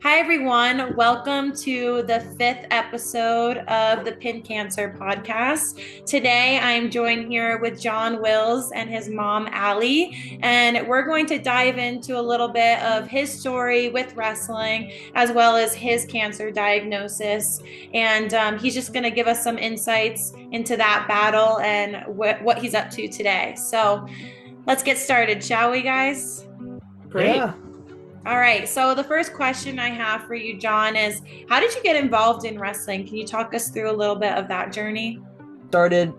Hi, everyone. Welcome to the fifth episode of the Pin Cancer podcast. Today, I'm joined here with John Wills and his mom, Allie, and we're going to dive into a little bit of his story with wrestling as well as his cancer diagnosis. And he's just going to give us some insights into that battle and what he's up to today. So let's get started, shall we, guys? Great. Yeah, All right. So the first question I have for you, John, is how did you get involved in wrestling? Can you talk us through a little bit of that journey? started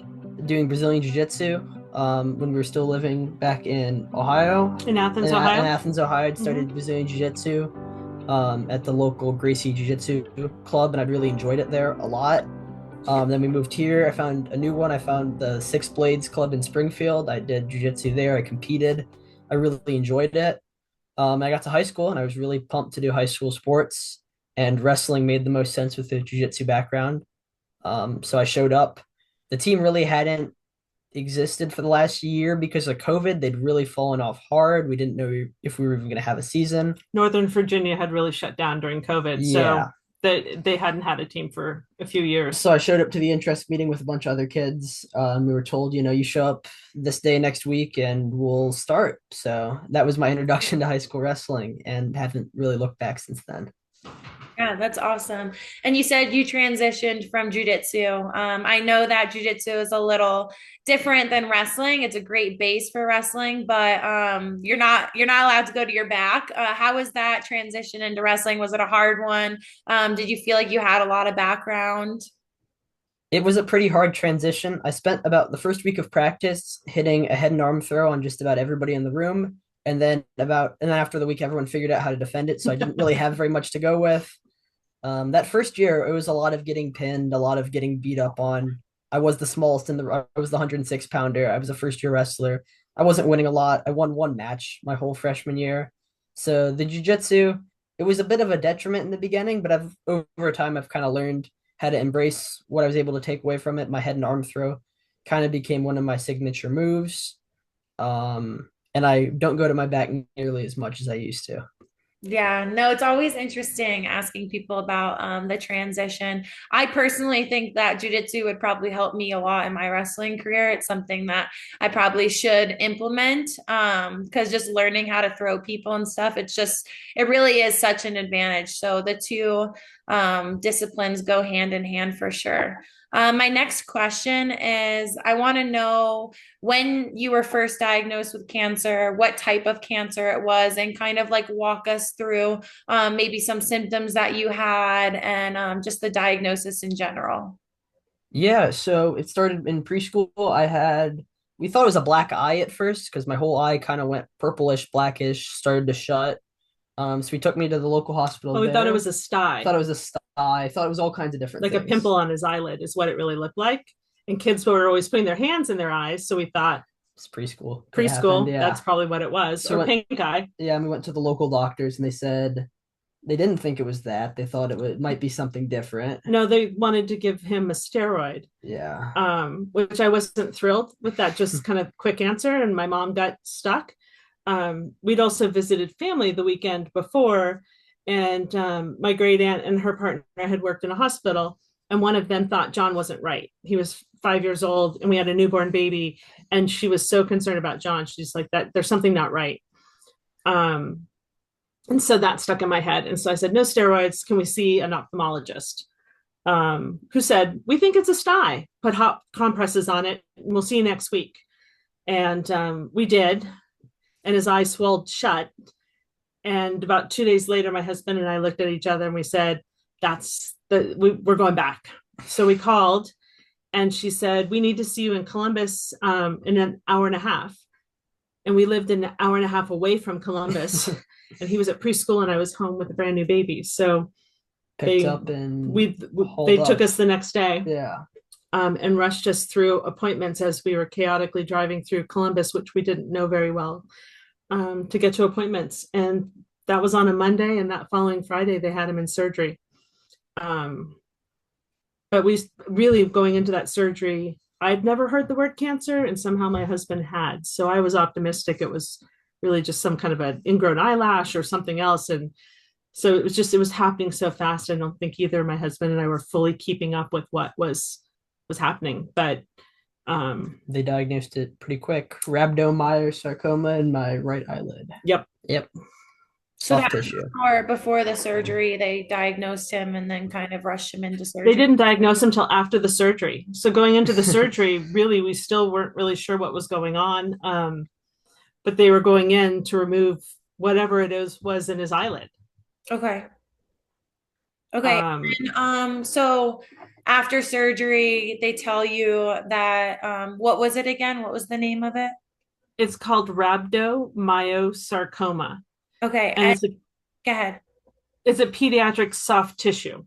doing Brazilian jiu-jitsu when we were still living back in Ohio. In Athens, In Ohio. Athens, Ohio, I hmm started Brazilian jiu-jitsu at the local Gracie Jiu-Jitsu club, and I'd really enjoyed it there a lot. Then we moved here. I found a new one. I found the Six Blades Club in Springfield. I did jiu-jitsu there. I competed. I really enjoyed it. I got to high school, and I was really pumped to do high school sports, and wrestling made the most sense with the jiu-jitsu background. So I showed up. The team really hadn't existed for the last year because of COVID. They'd really fallen off hard. We didn't know if we were even going to have a season. Northern Virginia had really shut down during COVID, so Yeah. they hadn't had a team for a few years. So I showed up to the interest meeting with a bunch of other kids. We were told, you show up this day next week and we'll start. So that was my introduction to high school wrestling and haven't really looked back since then. Yeah, that's awesome. And you said you transitioned from jujitsu. I know that jujitsu is a little different than wrestling. It's a great base for wrestling, but you're not allowed to go to your back. How was that transition into wrestling? Was it a hard one? Did you feel like you had a lot of background? It was a pretty hard transition. I spent about the first week of practice hitting a head and arm throw on just about everybody in the room. And then after the week, everyone figured out how to defend it. So I didn't really have very much to go with. That first year, it was a lot of getting pinned, a lot of getting beat up on. I was the smallest I was the 106 pounder. I was a first year wrestler. I wasn't winning a lot. I won one match my whole freshman year. So the jujitsu, it was a bit of a detriment in the beginning, but over time, I've kind of learned how to embrace what I was able to take away from it. My head and arm throw kind of became one of my signature moves. And I don't go to my back nearly as much as I used to. Yeah, no, it's always interesting asking people about the transition. I personally think that jujitsu would probably help me a lot in my wrestling career. It's something that I probably should implement because just learning how to throw people and stuff, it really is such an advantage. So the two disciplines go hand in hand for sure. My next question is I want to know when you were first diagnosed with cancer, what type of cancer it was, and kind of like walk us through maybe some symptoms that you had and just the diagnosis in general. Yeah, so it started in preschool. We thought it was a black eye at first because my whole eye kind of went purplish, blackish, started to shut. So he took me to the local hospital Oh, we thought it there. was a sty, Thought it was a sty. I thought it was all kinds of different like a pimple things. on his eyelid, is what it really looked like. And kids were always putting their hands in their eyes, so we thought It's preschool. Could have happened, preschool, yeah. that's probably what it was, So or went, pink eye. yeah, we went to the local doctors and they said they didn't think it was that. They thought it might be something different. No, they wanted to give him a steroid, Yeah. which I wasn't thrilled with that just kind of quick answer. And my mom got stuck. We'd also visited family the weekend before, and my great aunt and her partner had worked in a hospital, and one of them thought John wasn't right. He was 5 years old, and we had a newborn baby, and she was so concerned about John. She's like, "That there's something not right." Um, and so that stuck in my head, and so I said, "No steroids. Can we see an ophthalmologist?" Who said, "We think it's a sty. Put hot compresses on it, and we'll see you next week." And we did, and his eyes swelled shut. And about 2 days later, my husband and I looked at each other and we said, we're going back. So we called and she said, "We need to see you in Columbus in an hour and a half." And we lived an hour and a half away from Columbus. And he was at preschool and I was home with a brand new baby. So Picked they up and we hauled they took up. us the next day, Yeah. and rushed us through appointments as we were chaotically driving through Columbus, which we didn't know very well, to get to appointments. And that was on a Monday, and that following Friday, they had him in surgery. Um, but we really, going into that surgery, I'd never heard the word cancer, and somehow my husband had. So I was optimistic it was really just some kind of an ingrown eyelash or something else. And So it was happening so fast. I don't think either my husband and I were fully keeping up with what was happening. But They diagnosed it pretty quick. Rhabdomyosarcoma in my right eyelid. yep. Yep. So Soft that was tissue. before the surgery, they diagnosed him and then kind of rushed him into They surgery. didn't diagnose him till after the surgery. So going into the surgery, really, we still weren't really sure what was going on. But they were going in to remove whatever it was in his eyelid. Okay. Okay. Um, And, so after surgery, they tell you that what was it again? What was the name of it? it's called rhabdomyosarcoma, Okay. and And go ahead. it's a pediatric soft tissue.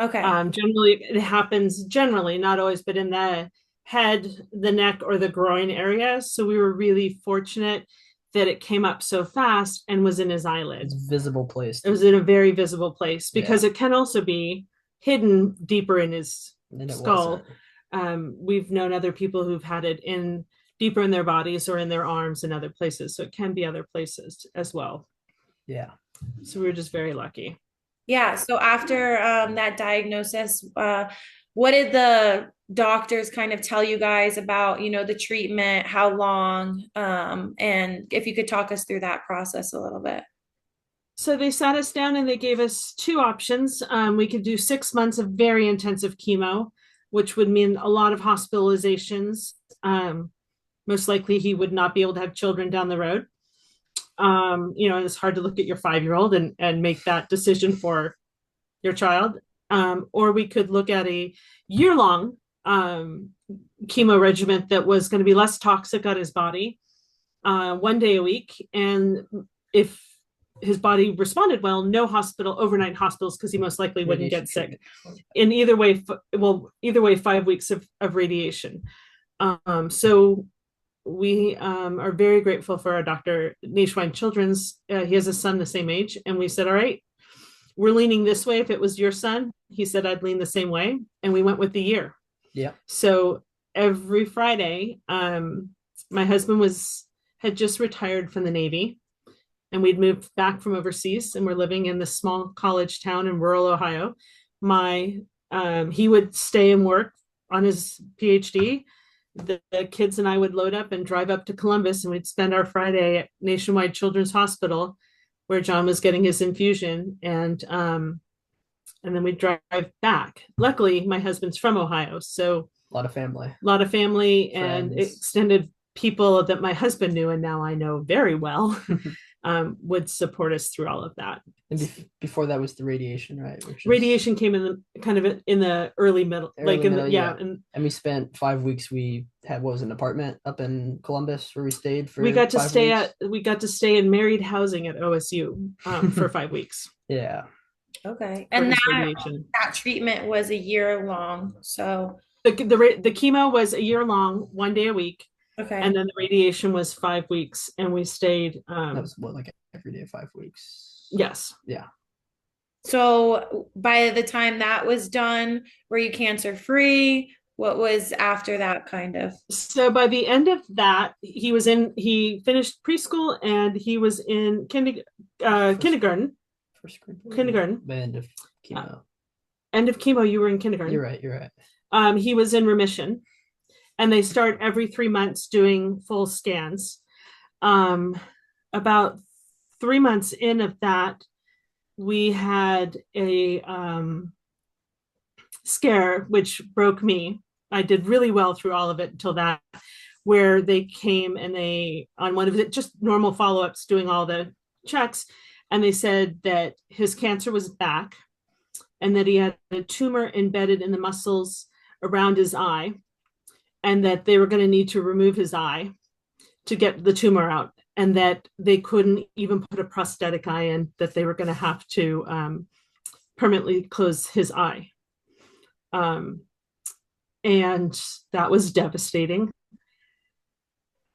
Okay. Generally, it happens generally, not always, but in the head, the neck, or the groin area. So we were really fortunate that it came up so fast and was in his eyelid. It's visible place. It was in a very visible place because Yeah. it can also be hidden deeper in his And it skull. wasn't. We've known other people who've had it in deeper in their bodies or in their arms and other places. So it can be other places as well. Yeah. So we were just very lucky. Yeah. So after that diagnosis, what did the doctors kind of tell you guys about, the treatment, how long, and if you could talk us through that process a little bit. So they sat us down and they gave us two options. We could do 6 months of very intensive chemo, which would mean a lot of hospitalizations. Most likely he would not be able to have children down the road. It's hard to look at your 5-year-old and make that decision for your child. Or we could look at a year-long chemo regimen that was going to be less toxic on his body, 1 day a week. And if his body responded well, no overnight hospitals, because he most likely wouldn't get sick. In either way, 5 weeks of radiation. So we are very grateful for our doctor, Nationwide Children's. He has a son the same age. And we said, all right, we're leaning this way. If it was your son, he said, I'd lean the same way. And we went with the year. Yeah. So every Friday, my husband had just retired from the Navy, and we'd moved back from overseas, and we're living in this small college town in rural Ohio. He would stay and work on his PhD. The kids and I would load up and drive up to Columbus, and we'd spend our Friday at Nationwide Children's Hospital, where John was getting his infusion, and then we'd drive back. Luckily, my husband's from Ohio, so a lot of family, and extended people that my husband knew and now I know very well would support us through all of that. And before that was the radiation, right? Radiation came in the kind of in the early middle, and we spent 5 weeks. We had an apartment up in Columbus where we stayed for. We got to stay in married housing at OSU for 5 weeks. Yeah. Okay, and that treatment was a year long. So the chemo was a year long, 1 day a week. Okay. And then the radiation was 5 weeks, and we stayed. That was like every day, 5 weeks. Yes. Yeah. So by the time that was done, were you cancer free? What was after that kind of? So by the end of that, he finished preschool and he was in kindergarten. First grade. Kindergarten. By end of chemo. End of chemo, you were in kindergarten. You're right. He was in remission. And they start every 3 months doing full scans. About 3 months in of that, we had a scare, which broke me. I did really well through all of it until that, where they came and on one of it, just normal follow-ups, doing all the checks, and they said that his cancer was back and that he had a tumor embedded in the muscles around his eye, and that they were going to need to remove his eye to get the tumor out, and that they couldn't even put a prosthetic eye in, that they were going to have to permanently close his eye. And that was devastating.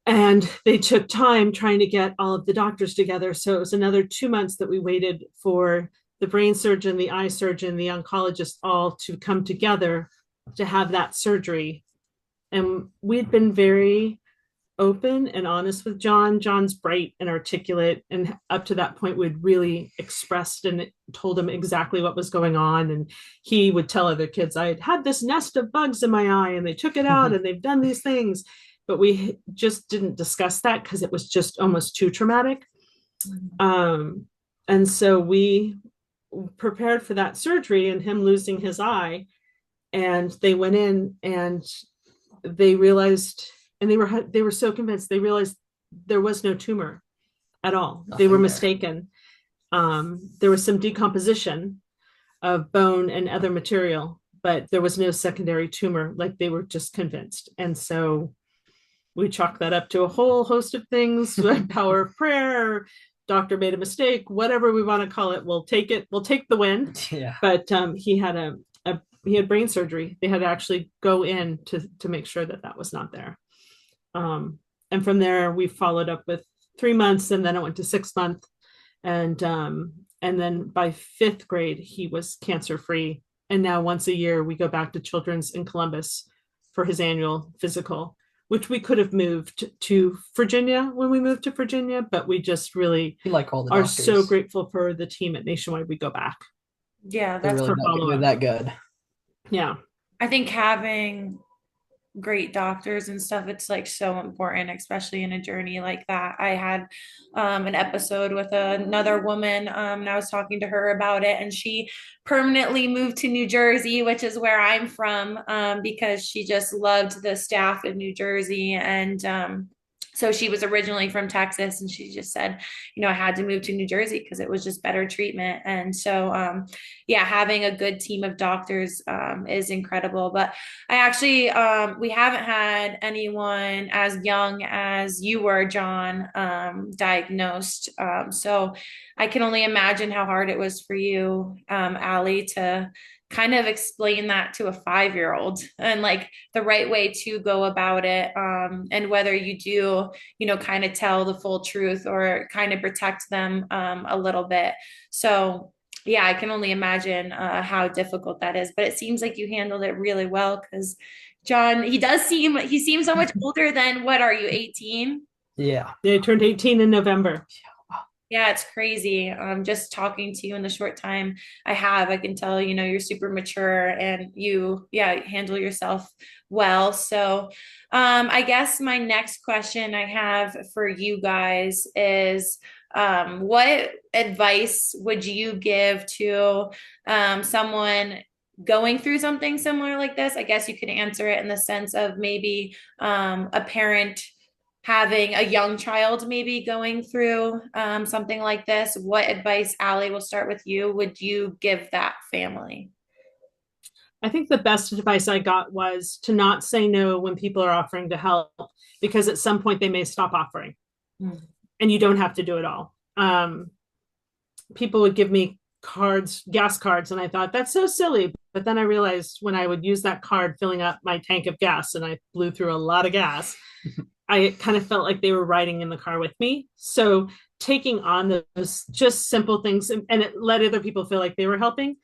And they took time trying to get all of the doctors together. So it was another 2 months that we waited for the brain surgeon, the eye surgeon, the oncologist, all to come together to have that surgery. And we'd been very open and honest with John. John's bright and articulate, and up to that point, we'd really expressed and told him exactly what was going on. And he would tell other kids, I had this nest of bugs in my eye, and they took it out, and they've done these things. But we just didn't discuss that because it was just almost too traumatic. And so we prepared for that surgery and him losing his eye. And they went in and they realized, and they were so convinced, they realized there was no tumor at all. They were mistaken. There was some decomposition of bone and other material, but there was no secondary tumor. Like, they were just convinced. And so we chalked that up to a whole host of things, power of prayer, doctor made a mistake, whatever we want to call it. We'll take it. We'll take the win. Yeah. But he had he had brain surgery. They had to actually go in to make sure that that was not there. And from there, we followed up with 3 months, and then it went to 6 months. And then by 5th grade, he was cancer free. And now once a year, we go back to Children's in Columbus for his annual physical, which we could have moved to Virginia when we moved to Virginia, but we just really like all the are doctors. so grateful for the team at Nationwide. We go back. Yeah, They're that's really that good. Yeah. I think having great doctors and stuff, it's like so important, especially in a journey like that. I had an episode with another woman, and I was talking to her about it, and she permanently moved to New Jersey, which is where I'm from, because she just loved the staff in New Jersey. And so she was originally from Texas, and she just said, I had to move to New Jersey because it was just better treatment. And so yeah, having a good team of doctors is incredible. But I actually, we haven't had anyone as young as you were, John, diagnosed. So I can only imagine how hard it was for you, Allie, to kind of explain that to a 5-year-old and like the right way to go about it. And whether you do, kind of tell the full truth or kind of protect them a little bit. So yeah, I can only imagine how difficult that is, but it seems like you handled it really well, because John, he seems so much older than, what are you, 18? Yeah. They turned 18 in November. Yeah, it's crazy. Just talking to you in the short time I can tell, you're super mature and you, handle yourself well. So, I guess my next question I have for you guys is, what advice would you give to, someone going through something similar like this? I guess you could answer it in the sense of maybe, a parent having a young child maybe going through something like this. What advice, Allie, we'll start with you, would you give that family? I think the best advice I got was to not say no when people are offering to help, because at some point they may stop offering. And you don't have to do it all. People would give me gas cards, and I thought, that's so silly. But then I realized when I would use that card filling up my tank of gas, and I blew through a lot of gas, I kind of felt like they were riding in the car with me. So taking on those just simple things, and it let other people feel like they were helping.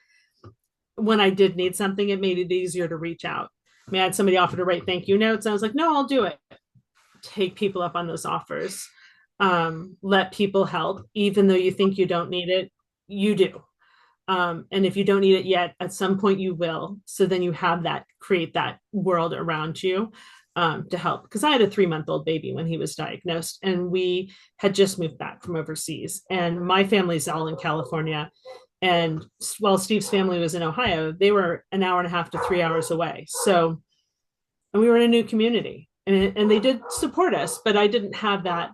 When I did need something, it made it easier to reach out. I had somebody offer to write thank you notes. And I was like, no, I'll do it. Take people up on those offers. Let people help, even though you think you don't need it, you do. And if you don't need it yet, at some point you will. So then you have create that world around you to help. Because I had a 3-month-old baby when he was diagnosed, and we had just moved back from overseas. And my family's all in California. And while Steve's family was in Ohio, they were an hour and a half to 3 hours away. So, and we were in a new community, and they did support us, but I didn't have that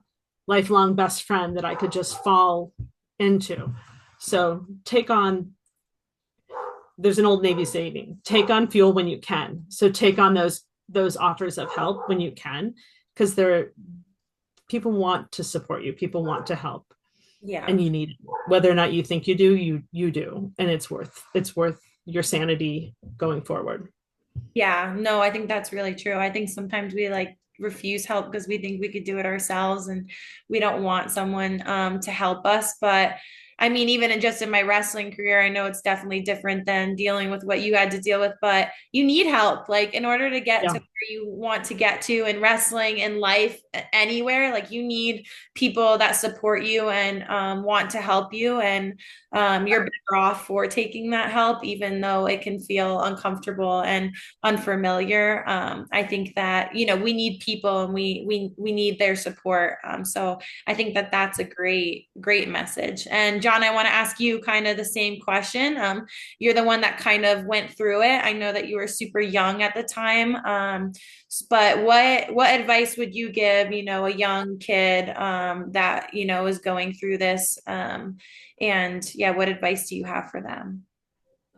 lifelong best friend that I could just fall into. So there's an old Navy saying, take on fuel when you can. So take on those offers of help when you can, because people want to support you. People want to help. Yeah. And you need it. Whether or not you think you do, you do. And it's worth your sanity going forward. Yeah, no, I think that's really true. I think sometimes we like refuse help because we think we could do it ourselves, and we don't want someone to help us. But I mean, even just in my wrestling career, I know it's definitely different than dealing with what you had to deal with, but you need help. Like, in order to get to Yeah. where you want to get to in wrestling, in life, anywhere, like, you need people that support you and want to help you. And you're better off for taking that help, even though it can feel uncomfortable and unfamiliar. I think that, we need people, and we need their support. So I think that that's a great message. And John, I want to ask you kind of the same question. You're the one that kind of went through it. I know that you were super young at the time. But what advice would you give, a young kid that, is going through this? And yeah, what advice do you have for them?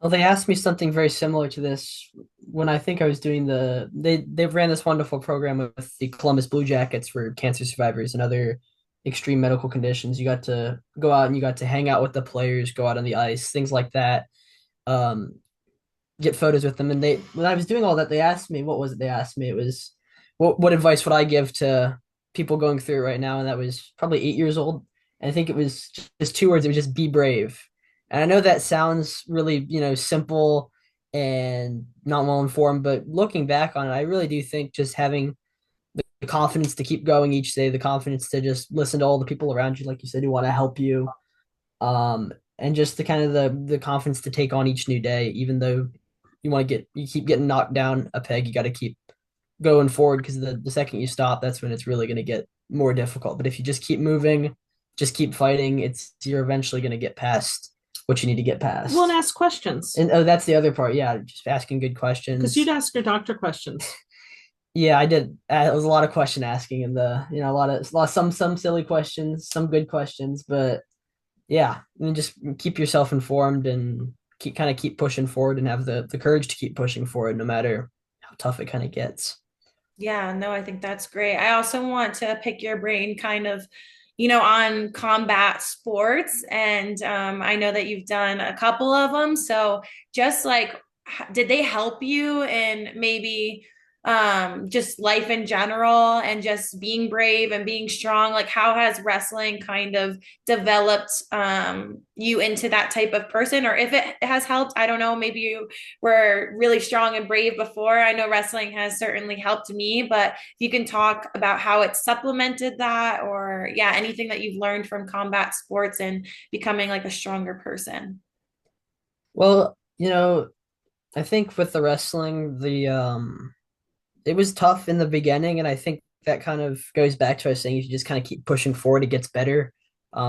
Well, they asked me something very similar to this when I think I was doing they ran this wonderful program with the Columbus Blue Jackets for cancer survivors and other extreme medical conditions. You got to go out and you got to hang out with the players, go out on the ice, things like that. Um, get photos with them. And when I was doing all that, they asked me, what was it? They asked me, it was, what advice would I give to people going through it right now? And that was probably 8 years old. And I think it was just two words. It was just be brave. And I know that sounds really, simple and not well informed, but looking back on it, I really do think just having the confidence to keep going each day, the confidence to just listen to all the people around you, like you said, who want to help you, and just the kind of the confidence to take on each new day, even though you keep getting knocked down a peg, you got to keep going forward because the second you stop, that's when it's really going to get more difficult. But if you just keep moving, just keep fighting, you're eventually going to get past what you need to get past. Well, and ask questions. And oh, that's the other part. Yeah, just asking good questions. Because you'd ask your doctor questions. Yeah, I did. It was a lot of question asking, and some silly questions, some good questions, but yeah, and just keep yourself informed and keep pushing forward and have the courage to keep pushing forward no matter how tough it kind of gets. Yeah, no, I think that's great. I also want to pick your brain kind of, on combat sports. And I know that you've done a couple of them. So just like, did they help you in maybe just life in general and just being brave and being strong? Like, how has wrestling kind of developed you into that type of person? Or if it has helped, I don't know, maybe you were really strong and brave before. I know wrestling has certainly helped me, but if you can talk about how it supplemented that, or yeah, anything that you've learned from combat sports and becoming like a stronger person. Well, I think with the wrestling, it was tough in the beginning, and I think that kind of goes back to what I was saying. If you just kind of keep pushing forward, it gets better.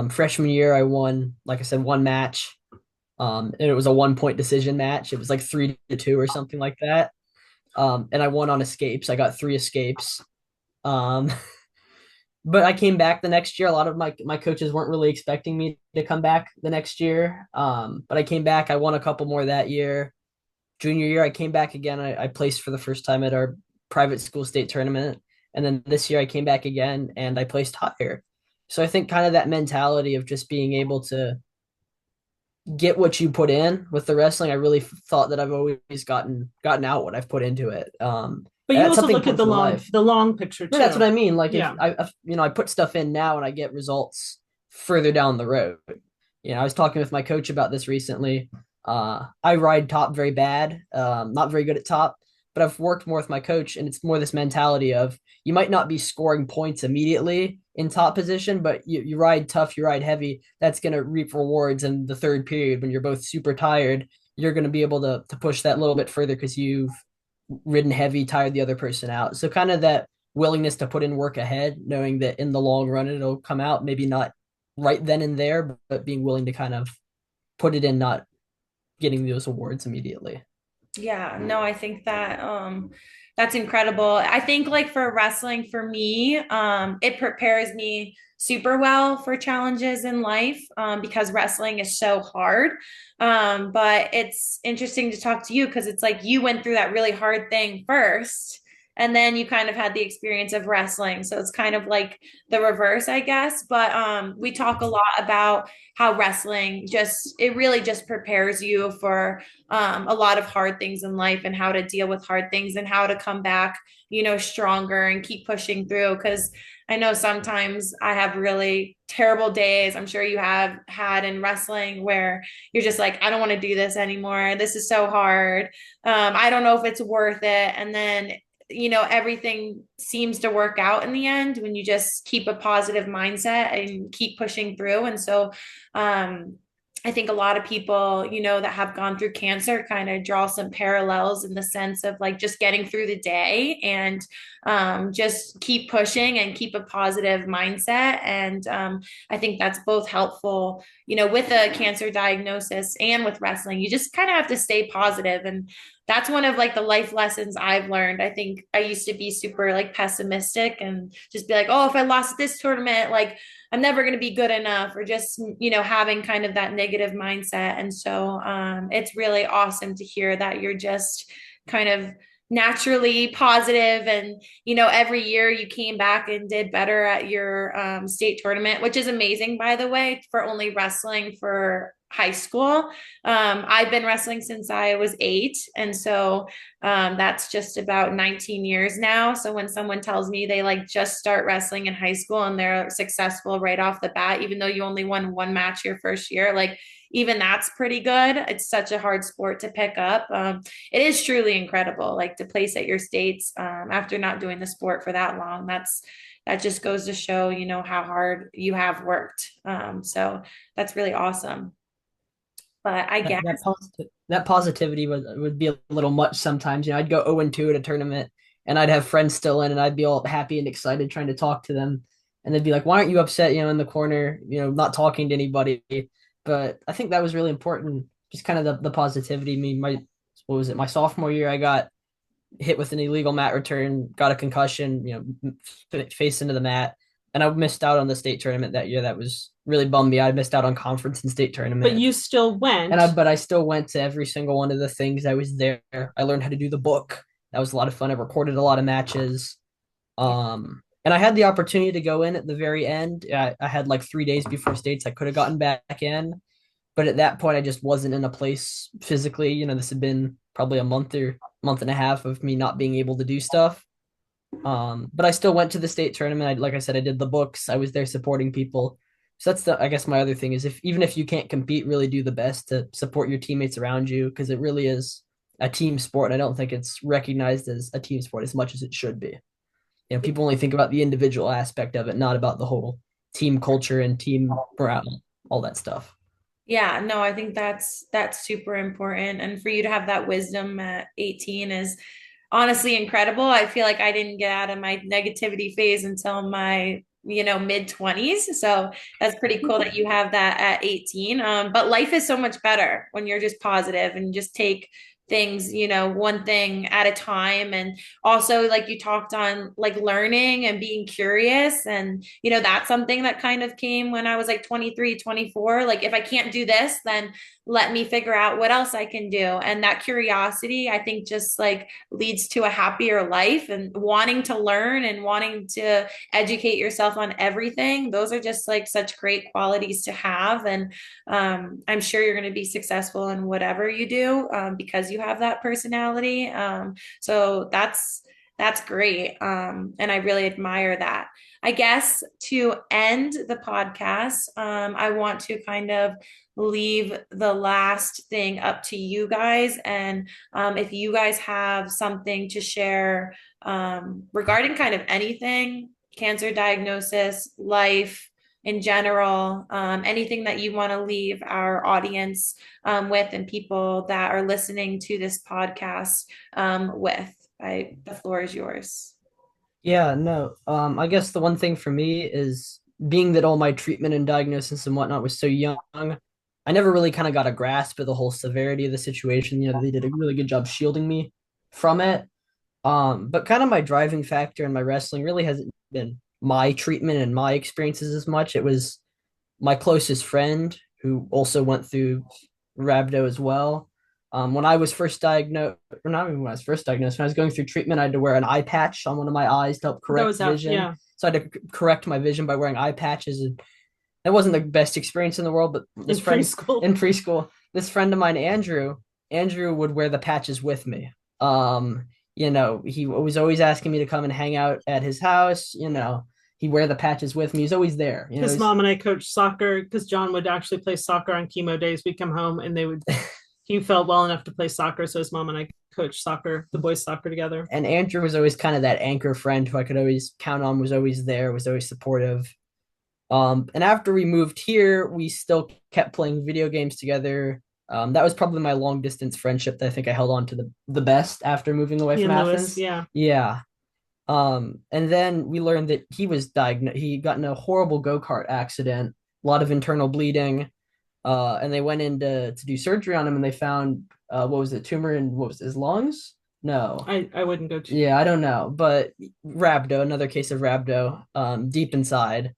Freshman year, I won, like I said, one match. And it was a 1 point decision match. It was like 3-2 or something like that. And I won on escapes. I got 3 escapes. Um, but I came back the next year. A lot of my coaches weren't really expecting me to come back the next year. But I came back. I won a couple more that year. Junior year, I came back again. I placed for the first time at our private school state tournament. And then this year I came back again and I placed higher. So I think kind of that mentality of just being able to get what you put in with the wrestling, I really thought that I've always gotten out what I've put into it. But you That's also something look at the long picture too. Yeah, that's what I mean. Like Yeah. if I put stuff in now and I get results further down the road. I was talking with my coach about this recently. I ride top very bad, not very good at top, but I've worked more with my coach, and it's more this mentality of you might not be scoring points immediately in top position, but you ride tough, you ride heavy. That's going to reap rewards in the third period when you're both super tired. You're going to be able to push that a little bit further because you've ridden heavy, tired the other person out. So kind of that willingness to put in work ahead, knowing that in the long run it'll come out, maybe not right then and there, but being willing to kind of put it in, not getting those awards immediately. Yeah, no, I think that that's incredible. I think like for wrestling for me, it prepares me super well for challenges in life because wrestling is so hard. But it's interesting to talk to you because it's like you went through that really hard thing first and then you kind of had the experience of wrestling. So it's kind of like the reverse, I guess. But we talk a lot about how wrestling just it really just prepares you for a lot of hard things in life and how to deal with hard things and how to come back, stronger and keep pushing through. Because I know sometimes I have really terrible days. I'm sure you have had in wrestling where you're just like, I don't want to do this anymore. This is so hard. I don't know if it's worth it. And then, everything seems to work out in the end when you just keep a positive mindset and keep pushing through. And so, I think a lot of people, that have gone through cancer kind of draw some parallels in the sense of like just getting through the day and just keep pushing and keep a positive mindset. And I think that's both helpful, with a cancer diagnosis and with wrestling. You just kind of have to stay positive. And that's one of like the life lessons I've learned. I think I used to be super like pessimistic and just be like, oh, if I lost this tournament, like I'm never going to be good enough, or just, having kind of that negative mindset. And so it's really awesome to hear that you're just kind of naturally positive and every year you came back and did better at your state tournament, which is amazing, by the way, for only wrestling for high school. I've been wrestling since I was 8, and so that's just about 19 years now. So when someone tells me they like just start wrestling in high school and they're successful right off the bat, even though you only won one match your first year, like even that's pretty good. It's such a hard sport to pick up. It is truly incredible, like to place at your states after not doing the sport for that long. That just goes to show, how hard you have worked. So that's really awesome. But I That guess, that positivity would be a little much sometimes. I'd go 0-2 at a tournament, and I'd have friends still in, and I'd be all happy and excited trying to talk to them, and they'd be like, "Why aren't you upset? In the corner, not talking to anybody." But I think that was really important. Just kind of the positivity. I mean, what was it? My sophomore year, I got hit with an illegal mat return, got a concussion, face into the mat, and I missed out on the state tournament that year. That was really bummed me. I missed out on conference and state But tournament. you still went. But I still went to every single one of the things. I was there. I learned how to do the book. That was a lot of fun. I recorded a lot of matches. And I had the opportunity to go in at the very end. I had like 3 days before states. I could have gotten back in, but at that point, I just wasn't in a place physically. This had been probably a month or month and a half of me not being able to do stuff. But I still went to the state tournament. Like I said, I did the books. I was there supporting people. So that's I guess my other thing is even if you can't compete, really do the best to support your teammates around you, because it really is a team sport. And I don't think it's recognized as a team sport as much as it should be. People only think about the individual aspect of it, not about the whole team culture and team morale, all that stuff. yeah, no, I think that's super important. And for you to have that wisdom at 18 is honestly incredible. I feel like I didn't get out of my negativity phase until my, mid 20s. So that's pretty cool that you have that at 18. But life is so much better when you're just positive and just take things, one thing at a time. And also, like you talked on, like learning and being curious. And, that's something that kind of came when I was like 23, 24. Like, if I can't do this, then let me figure out what else I can do. And that curiosity, I think, just like leads to a happier life, and wanting to learn and wanting to educate yourself on everything. Those are just like such great qualities to have. And I'm sure you're going to be successful in whatever you do because you have that personality. So that's great. And I really admire that. I guess to end the podcast, I want to kind of leave the last thing up to you guys. And if you guys have something to share regarding kind of anything, cancer diagnosis, life in general, anything that you want to leave our audience with and people that are listening to this podcast with. The floor is yours. Yeah, no. I guess the one thing for me is being that all my treatment and diagnosis and whatnot was so young, I never really kind of got a grasp of the whole severity of the situation. They did a really good job shielding me from it. But kind of my driving factor in my wrestling really hasn't been my treatment and my experiences as much. It was my closest friend who also went through rhabdo as well. When I was first diagnosed, or not even when I was first diagnosed, when I was going through treatment, I had to wear an eye patch on one of my eyes to help That correct was out. vision. Yeah. So I had to correct my vision by wearing eye patches. And that wasn't the best experience in the world, but In this friend preschool. in preschool, this friend of mine, Andrew would wear the patches with me. He was always asking me to come and hang out at his house. He'd wear the patches with me. He's always there. His mom and I coached soccer because John would actually play soccer on chemo days. We'd come home and he felt well enough to play soccer. So his mom and I coached soccer, the boys soccer together. And Andrew was always kind of that anchor friend who I could always count on, was always there, was always supportive. And after we moved here, we still kept playing video games together. That was probably my long distance friendship that I think I held on to the best after moving away He from and Lewis, Athens. yeah. Yeah. And then we learned that he was diagnosed. He got in a horrible go-kart accident, a lot of internal bleeding. And they went in to do surgery on him, and they found what was it, tumor in what was it, his lungs? No. I wouldn't go to. Yeah, I don't know, but another case of rhabdo, deep inside.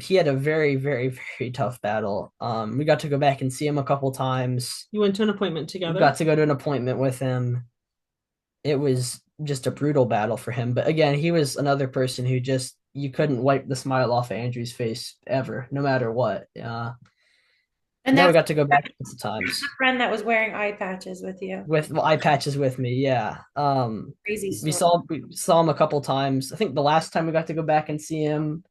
He had a very, very, very tough battle. We got to go back and see him a couple times. You went to an appointment We together? got to go to an appointment with him. It was just a brutal battle for him. But again, he was another person who just, you couldn't wipe the smile off of Andrew's face ever, no matter what. And Now we that's got to go back lots of times the friend that was wearing eye patches with you. with eye patches with me. Yeah. Crazy We story. saw him a couple times. I think the last time we got to go back and see him,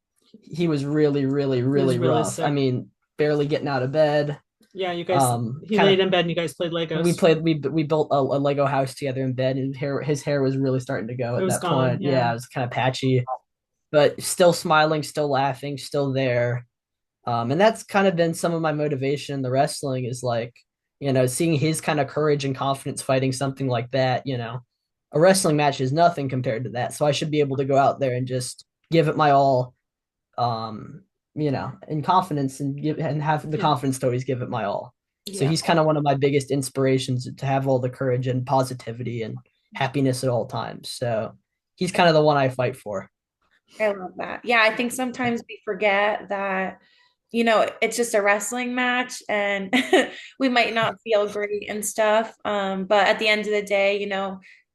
he was really, really, really really rough. sick. I mean, barely getting out of bed. Yeah, you guys. He Kinda- laid in bed and you guys played Legos. we built a Lego house together in bed, and his hair was really starting to go It at was that gone, point. yeah. It was kind of patchy, but still smiling, still laughing, still there. And that's kind of been some of my motivation in the wrestling, is like, seeing his kind of courage and confidence fighting something like that. A wrestling match is nothing compared to that. So I should be able to go out there and just give it my all, in confidence, and have the confidence to always give it my all. So he's kind of one of my biggest inspirations, to have all the courage and positivity and happiness at all times. So he's kind of the one I fight for. I love that. Yeah, I think sometimes we forget that, it's just a wrestling match and we might not feel great and stuff. But at the end of the day,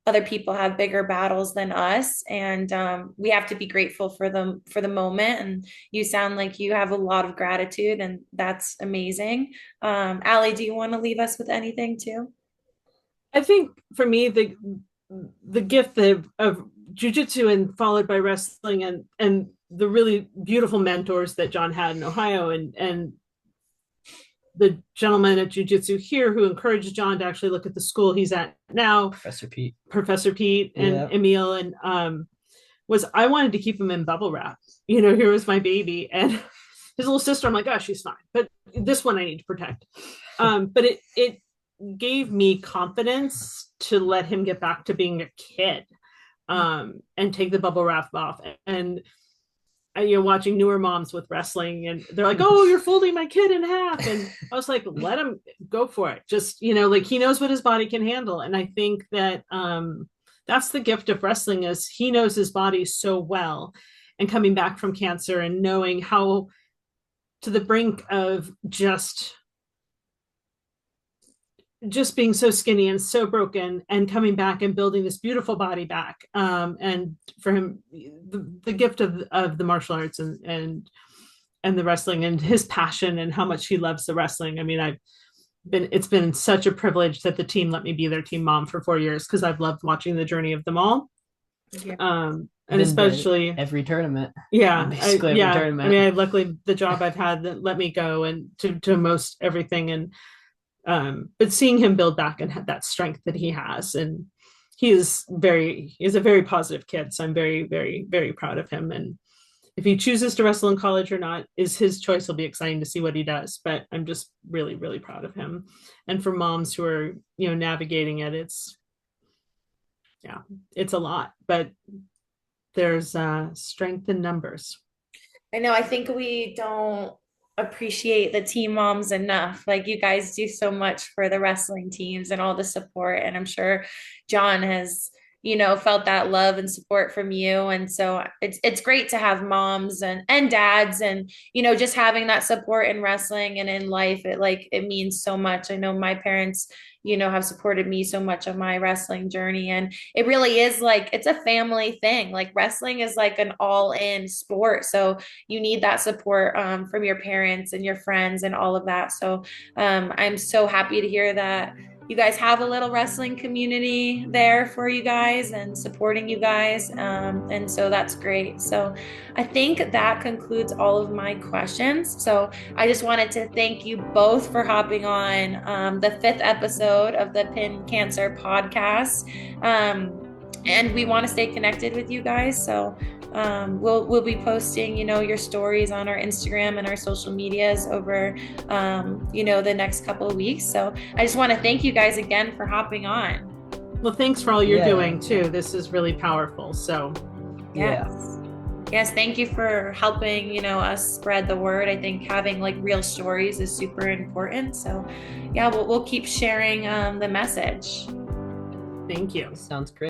other people have bigger battles than us, and we have to be grateful for them for the moment. And you sound like you have a lot of gratitude, and that's amazing. Allie, do you want to leave us with anything too? I think for me, the gift of jujitsu and followed by wrestling and the really beautiful mentors that John had in Ohio, and the gentleman at jiu-jitsu here who encouraged John to actually look at the school he's at now, Professor Pete and Yeah. Emil, and was, I wanted to keep him in bubble wrap. Here was my baby, and his little sister, I'm like, oh, she's fine, but this one I need to protect. But it gave me confidence to let him get back to being a kid, and take the bubble wrap off. And watching newer moms with wrestling, and they're like, oh, you're folding my kid in half, and I was like, let him go for it. Just like, he knows what his body can handle. And I think that that's the gift of wrestling, is he knows his body so well, and coming back from cancer and knowing how to the brink of just being so skinny and so broken, and coming back and building this beautiful body back. And for him, the gift of the martial arts and the wrestling, and his passion, and how much he loves the wrestling. I mean, it's been such a privilege that the team let me be their team mom for 4 years, because I've loved watching the journey of them all. Yeah. And especially every tournament. Yeah. Basically every tournament. I mean, luckily the job I've had that let me go and to most everything. And but seeing him build back and have that strength that he has, and he's a very positive kid. So I'm very, very, very proud of him. And if he chooses to wrestle in college or not is his choice. It'll be exciting to see what he does, but I'm just really, really proud of him. And for moms who are, navigating it, it's a lot, but there's strength in numbers. I know. I think we don't appreciate the team moms enough. Like, you guys do so much for the wrestling teams and all the support. And I'm sure John has felt that love and support from you. And so it's great to have moms and dads, and just having that support in wrestling and in life. It means so much. I know my parents have supported me so much on my wrestling journey, and it really is like it's a family thing. Like wrestling is like an all-in sport, so you need that support from your parents and your friends and all of that. So I'm so happy to hear that you guys have a little wrestling community there for you guys and supporting you guys. And so that's great. So I think that concludes all of my questions. So I just wanted to thank you both for hopping on the 5th episode of the Pin Cancer podcast. And we want to stay connected with you guys. So we'll be posting, your stories on our Instagram and our social medias over, the next couple of weeks. So I just want to thank you guys again for hopping on. Well, thanks for all you're doing too. This is really powerful. So Yes, thank you for helping, us spread the word. I think having like real stories is super important. So we'll keep sharing the message. Thank you. Sounds great.